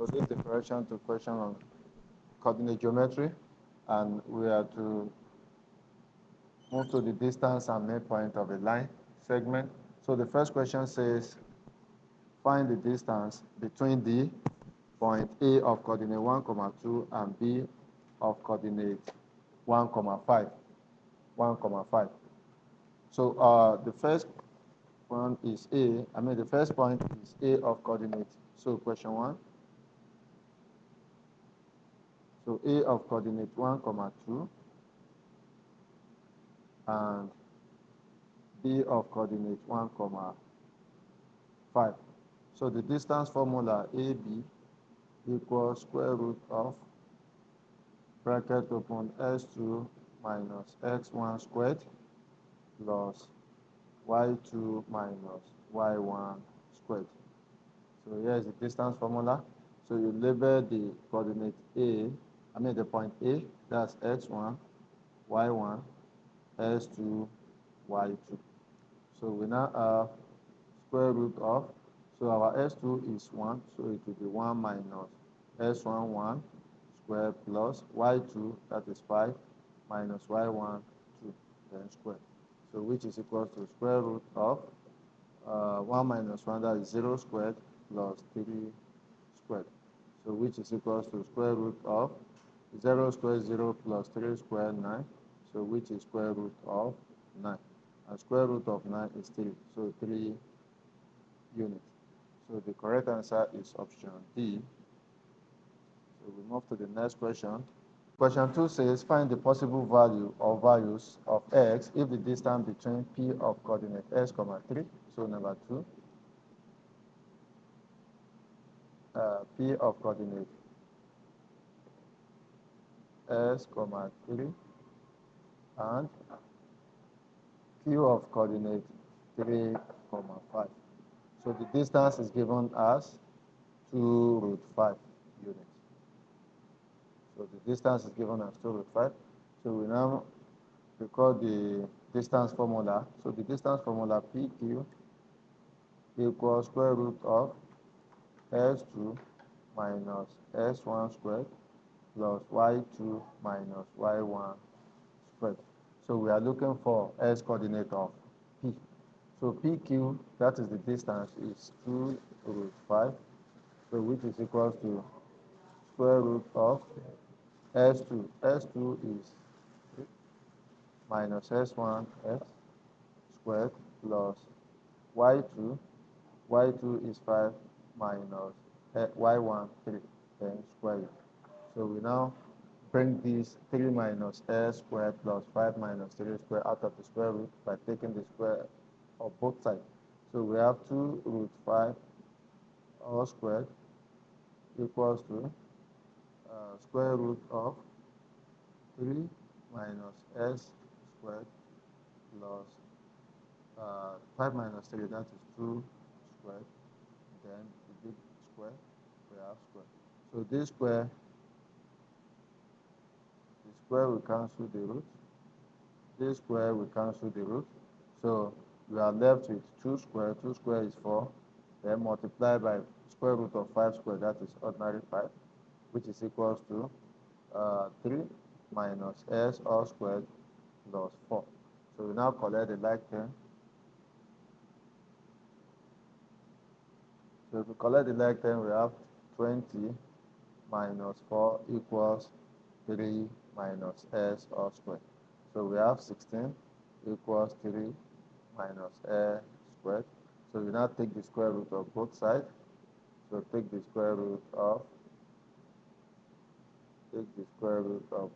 So this is the correction to question on coordinate geometry, and we are to move to the distance and midpoint of a line segment. So the first question says, find the distance between the point A of coordinate 1, 2 and B of coordinate 1, 5. 1, 5. So the first one is the first point is A of coordinate. So question 1. So A of coordinate 1, 2 and B of coordinate 1, 5. So the distance formula AB equals square root of bracket open S2 minus X1 squared plus Y2 minus Y1 squared. So here is the distance formula. So you label the coordinate the point A, that's X1, Y1, S2, Y2. So we now have square root of, so our S2 is 1, so it will be 1 minus S1, 1 squared plus Y2, that is 5, minus Y1, 2, then squared. So which is equal to square root of 1 minus 1, that is 0 squared plus 3 squared. So which is equal to square root of 0 squared 0 plus 3 squared 9. So which is square root of 9. And square root of 9 is 3. So 3 units. So the correct answer is option D. So we move to the next question. Question 2 says, find the possible value or values of x if the distance between P of coordinate s, 3, so number 2, P of coordinate s, 3, and Q of coordinate 3, 5. So the distance is given as 2 root 5 units. So the distance is given as 2 root 5. So we now record the distance formula. So the distance formula PQ equals square root of S2 minus S1 squared plus Y2 minus Y1 squared. So we are looking for S coordinate of P. So PQ, that is the distance, is 2 root 5, so which is equal to square root of S2. S2 is minus S1 S squared plus Y2. Y2 is 5 minus Y1 3, then square it. So we now bring this 3 minus S squared plus 5 minus 3 squared out of the square root by taking the square of both sides. So we have 2 root 5 all squared equals to square root of 3 minus S squared plus 5 minus 3, that is 2 squared, then the big square, we have square. So this square, the square will cancel the root, this square will cancel the root, so we are left with 2 square is 4, then multiply by square root of 5 squared, that is ordinary 5, which is equals to 3 minus S all squared plus 4. So we now collect the like term. So if we collect the like term, we have 20 minus 4 equals 3 minus S all squared. So we have 16 equals 3 minus S squared. So we now take the square root of both sides. So take the square root of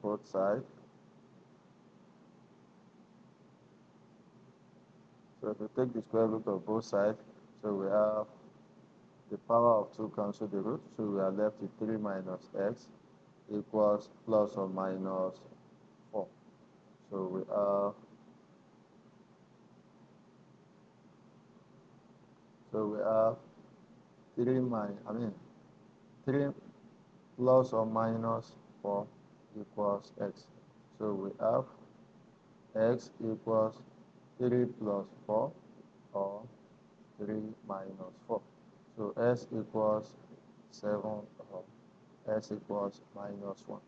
both sides. So if we take the square root of both sides, so we have the power of 2 cancel the root, so we are left with 3 minus x equals plus or minus 4. So we have 3 plus or minus 4 equals x. So we have x equals 3 plus 4 or 3 minus 4. So s equals 7 or s equals minus 1.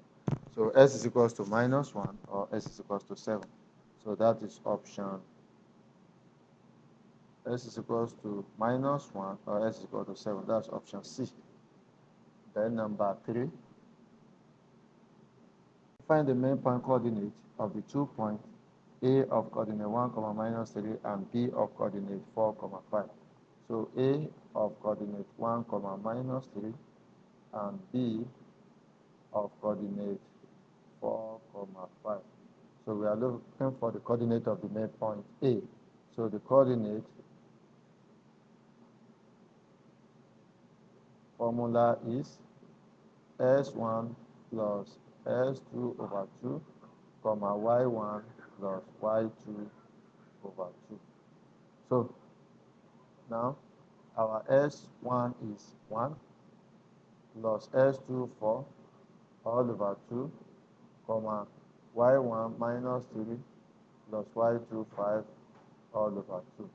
So s is equals to minus 1 or s is equals to 7. So that is option. S is equals to minus 1 or s is equal to 7. That's option C. Then number 3. Find the main point coordinate of the 2 points A of coordinate 1, minus 3 and B of coordinate 4, 5. So A of coordinate 1, minus 3 and B of coordinate 4, 5. So we are looking for the coordinate of the main point A. So the coordinate formula is S1 plus S2 over 2, Y1 plus Y2 over 2. So now our S1 is 1 plus S2 4 all over 2, Y1 minus 3 plus Y2 5 all over 2.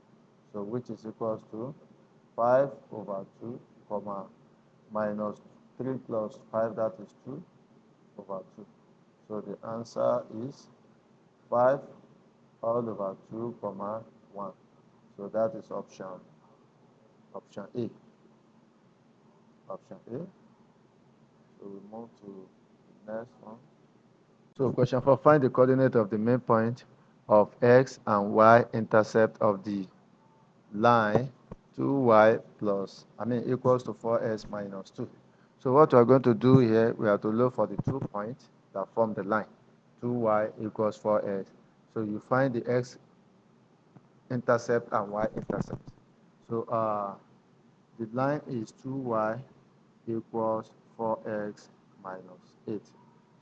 So which is equals to 5 over 2, minus 3 plus 5, that is 2 over 2. So the answer is 5 all over 2, 1. So that is option A. Option A. So we move to the next one. So question 4, find the coordinate of the main point of x and y intercept of the line 2y equals to 4x minus 2. So what we're going to do here, we have to look for the 2 points that form the line. 2y equals 4x. So you find the x intercept and y intercept. So the line is 2y equals 4x minus 8.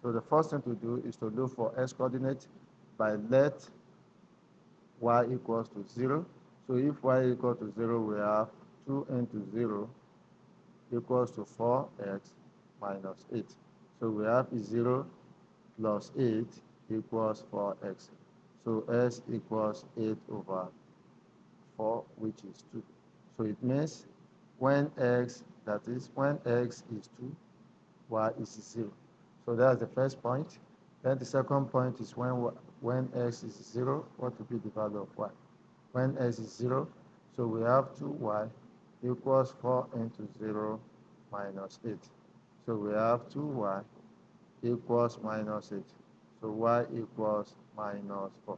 So the first thing to do is to look for x coordinate by let y equals to 0. So if y equals to 0, we have 2 into 0 equals to 4x minus 8. So we have 0 plus 8 equals 4x. So s equals 8 over 4, which is 2. So it means when x is 2, y is 0. So that's the first point. Then the second point is when x is 0, what will be the value of y? When x is 0, so we have 2y equals 4 into 0 minus 8. So we have 2y equals minus 8. So y equals minus 4.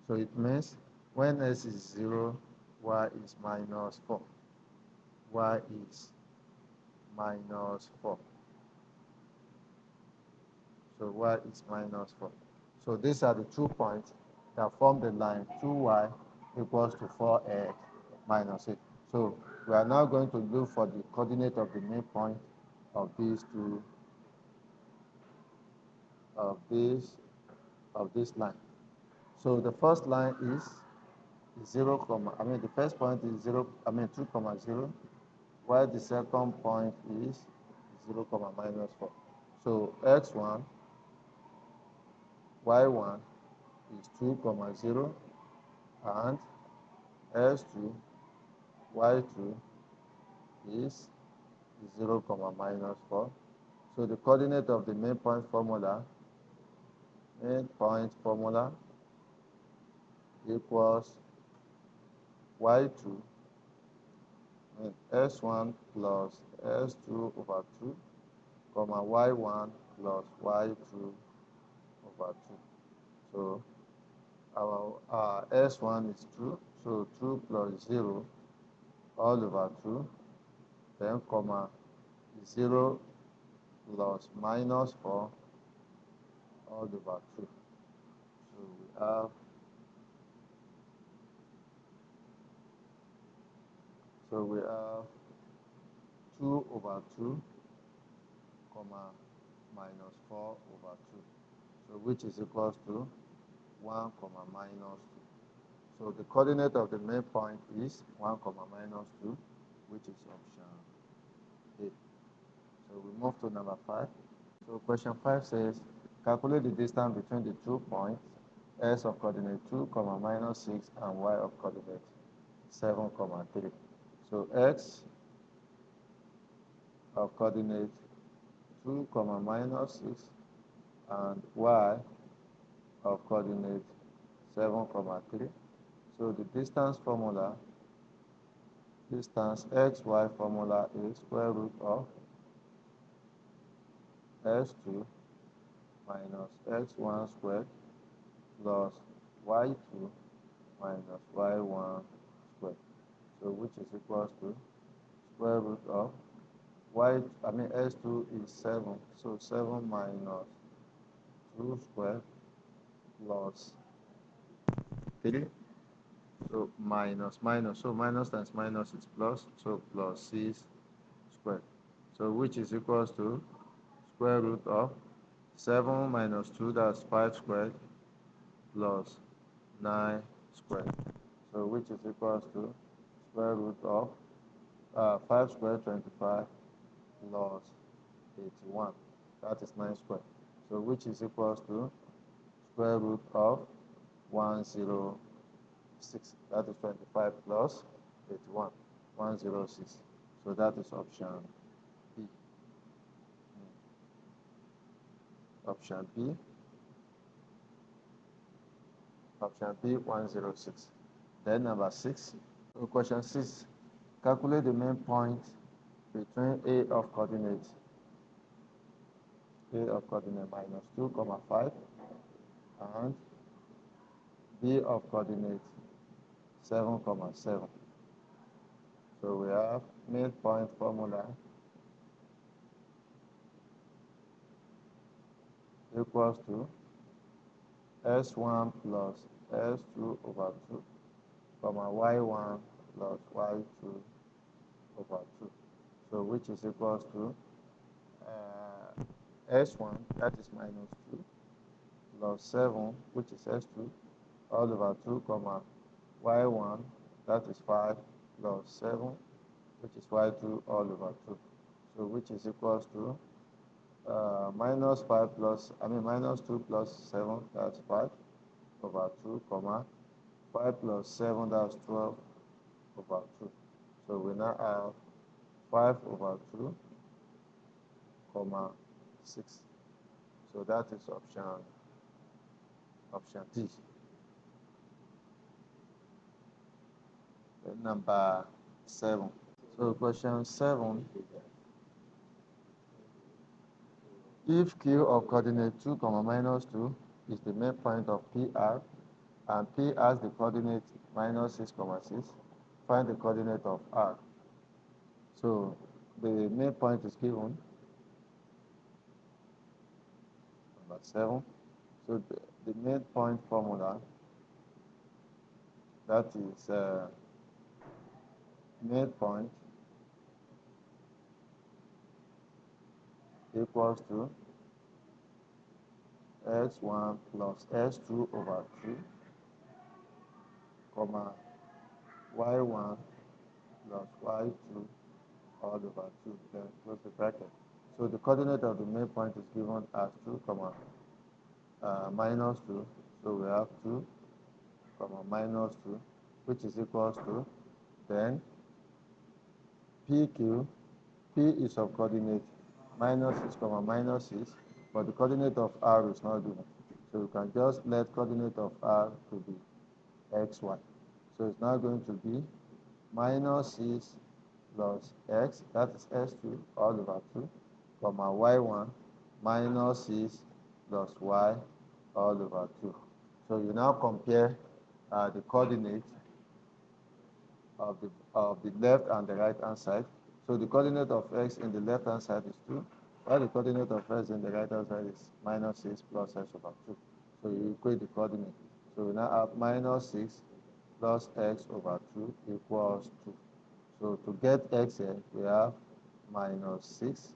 So it means when x is 0, y is minus 4. Y is minus 4. So y is minus 4. So these are the 2 points that form the line 2y equals to 4x minus 8. So we are now going to look for the coordinate of the midpoint of these two of this line. So the first line is 0, the first point is 2, 0, while the second point is 0, minus 4. So x1, y1 is 2, 0, and s2, y2 is 0, minus 4. So the coordinate of the main point formula equals y2, s1 plus s2 over 2, y1 plus y2 over 2. So our s1 is 2, so 2 plus 0 all over 2, then 0 plus minus 4 all over 2. So we have 2 over 2, minus 4 over 2. So which is equals to 1, minus 2. So the coordinate of the main point is 1, minus 2, which is option A. So we move to number 5. So question 5 says, calculate the distance between the 2 points, s of coordinate 2, minus 6, and y of coordinate 7, 3. So x of coordinate 2 comma minus 6 and y of coordinate 7 comma 3. So the distance formula, distance xy formula is square root of s2 minus x1 squared plus y2 minus y1 squared. So which is equals to square root of s2 is 7. So 7 minus 2 squared plus 3. So minus. So minus times minus is plus. So plus 6 squared. So which is equals to square root of 7 minus 2, that's 5 squared, plus 9 squared. So which is equals to square root of 5 squared, 25, plus 81. That is 9 squared. So which is equals to square root of 106. That is 25 plus 81, 106. So that is option B. Option B. Option B, 106. Then number 6. So question 6. Calculate the main point between A of coordinate minus 2 comma 5 and B of coordinate 7 comma 7. So we have midpoint formula equals to S1 plus S2 over 2 comma Y1 plus Y2 over 2. So which is equals to S1, that is minus 2, plus 7, which is S2, all over 2, comma Y1, that is 5, plus 7, which is Y2, all over 2. So which is equals to minus 5 plus, minus 2 plus 7, that's 5, over 2, comma 5 plus 7, that's 12, over 2. So we now have 5 over 2, comma 6. So that is option D. Then number 7. So question 7. If Q of coordinate 2 comma minus 2 is the main point of PR and P has the coordinate minus 6 comma 6, find the coordinate of R. So the main point is given, number 7. So the main point formula, that is midpoint equals to x1 plus s2 over 2, comma y1 plus y2 all over 2, then close the bracket. So the coordinate of the main point is given as 2 comma minus 2. So we have 2 comma minus 2, which is equals to, then PQ, P is of coordinate minus 6 comma minus 6, but the coordinate of R is not given. So you can just let coordinate of R to be xy. So it's now going to be minus 6 plus x, that is s2 all over 2, comma y1 minus 6 plus y all over 2. So you now compare the coordinate of the left and the right hand side. So the coordinate of x in the left hand side is 2, while the coordinate of x in the right hand side is minus 6 plus x over 2. So you equate the coordinate. So we now have minus 6 plus x over 2 equals 2. So to get x here, we have minus 6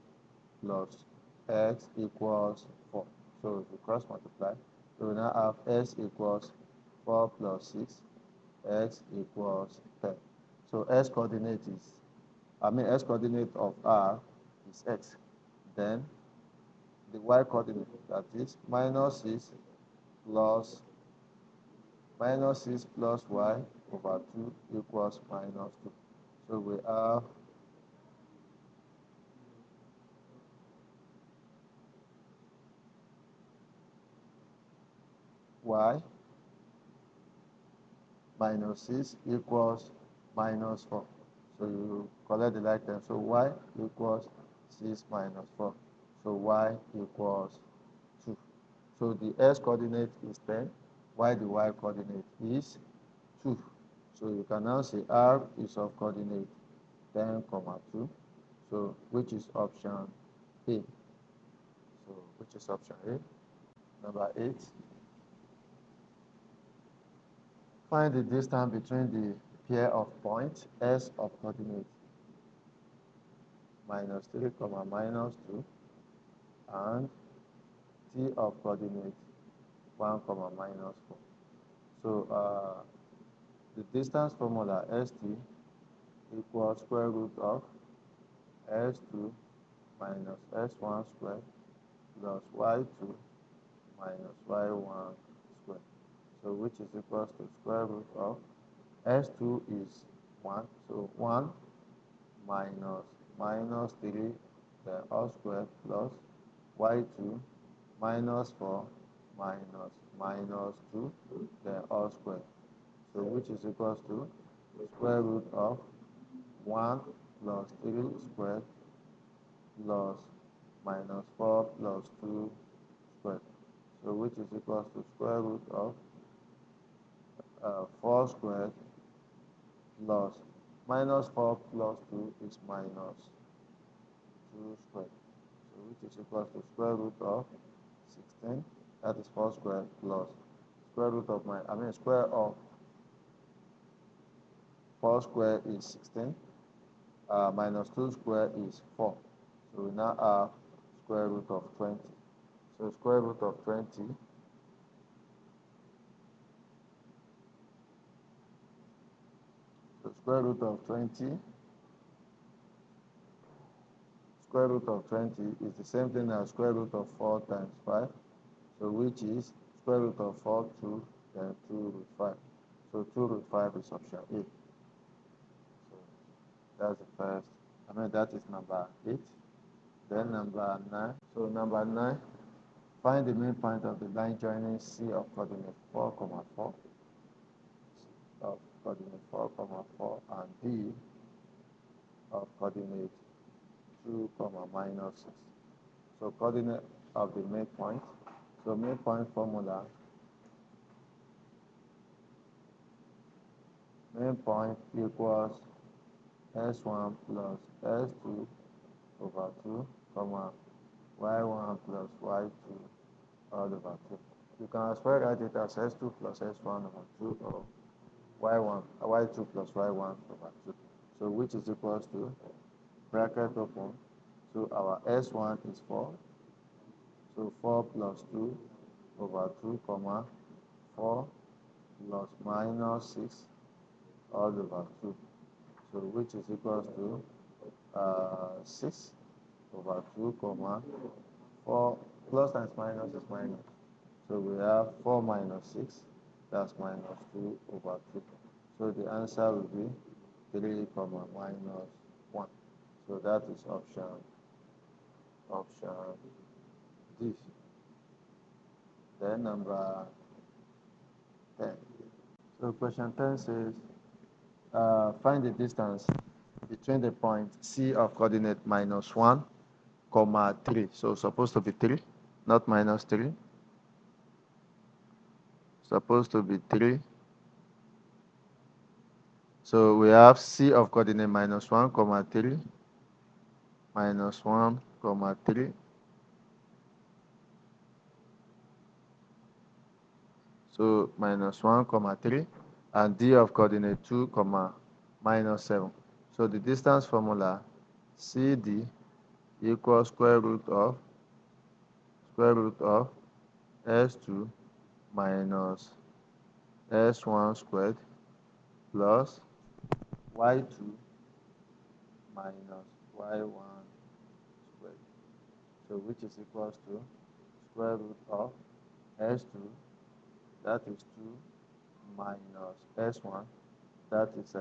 plus x equals 4. So if you cross multiply, so we now have s equals 4 plus 6, x equals 10. So s coordinate of R is x. Then the y coordinate, that is minus 6 plus y over 2 equals minus 2. So we have y minus 6 equals minus 4. So you collect the like term. So y equals 6 minus 4. So y equals 2. So the x coordinate is 10, while the y coordinate is 2. So you can now say r is of coordinate 10, 2. So which is option A? So which is option A? Number 8. Find the distance between the pair of points S of coordinate minus 3, minus 2 and T of coordinate 1, minus 4. So the distance formula ST equals square root of S2 minus S1 squared plus Y2 minus Y1 squared. So which is equals to square root of S2 is 1. So 1 minus 3 then all squared plus Y2 minus 4 minus 2 then all squared. So which is equals to square root of 1 plus 3 squared plus minus 4 plus 2 squared. So which is equals to square root of 4 squared plus minus 4 plus 2 is minus 2 squared. So which is equals to square root of 16, that is 4 squared plus square root of square of 4 squared is 16, minus 2 squared is 4. So we now have square root of 20. So square root of 20 square root of 20 is the same thing as square root of 4 times 5. So which is square root of 4, 2, then 2 root 5. So 2 root 5 is option A. So that's the first. That is number 8. Then number 9. So number 9, find the midpoint of the line joining C of coordinate 4, 4, of coordinate 4, 4, and D of coordinate 2, minus 6. So coordinate of the midpoint. So midpoint formula, midpoint equals S1 plus S2 over 2, Y1 plus Y2 all over 2. You can as well write it as S2 plus S1 over 2 or Y2 plus Y1 over 2. So which is equals to bracket open. So our S1 is 4. So 4 plus 2 over 2, 4 plus minus 6 all over 2. So which is equals to 6 over 2, 4 plus times minus is minus. So we have 4 minus 6, that's minus 2 over 2. So the answer will be 3, minus 1. So that is option D. Then number 10. So question 10 says, find the distance between the point C of coordinate minus 1, 3. So supposed to be 3, not minus 3. Supposed to be 3. So we have C of coordinate minus 1, 3, minus 1, 3. So minus 1, 3, and D of coordinate 2, minus 7. So the distance formula CD equals square root of S2 minus S1 squared plus Y2 minus Y1 squared. So which is equals to square root of S2, that is 2, minus S1, that is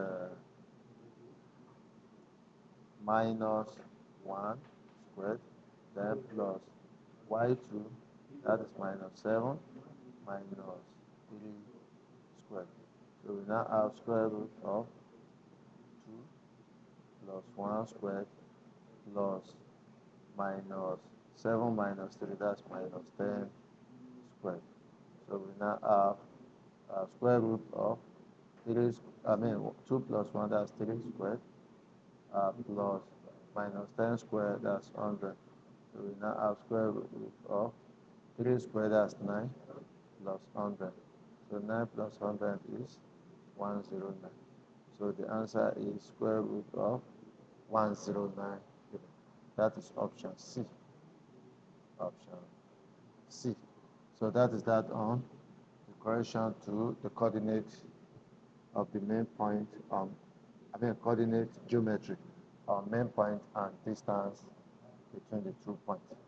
minus 1 squared, then plus Y2, that is minus 7, minus 3 squared. So we now have square root of 2 plus 1 squared plus minus 7 minus 3, that's minus 10 squared. So we now have square root of 3, 2 plus 1, that's 3 squared, plus minus 10 squared, that's 100. So we now have square root of 3 squared, that's 9, plus 100. So 9 plus 100 is 109. So the answer is square root of 109. That is option C. Option C. So that is that on the correction to the coordinate of the main point, coordinate geometry on main point and distance between the 2 points.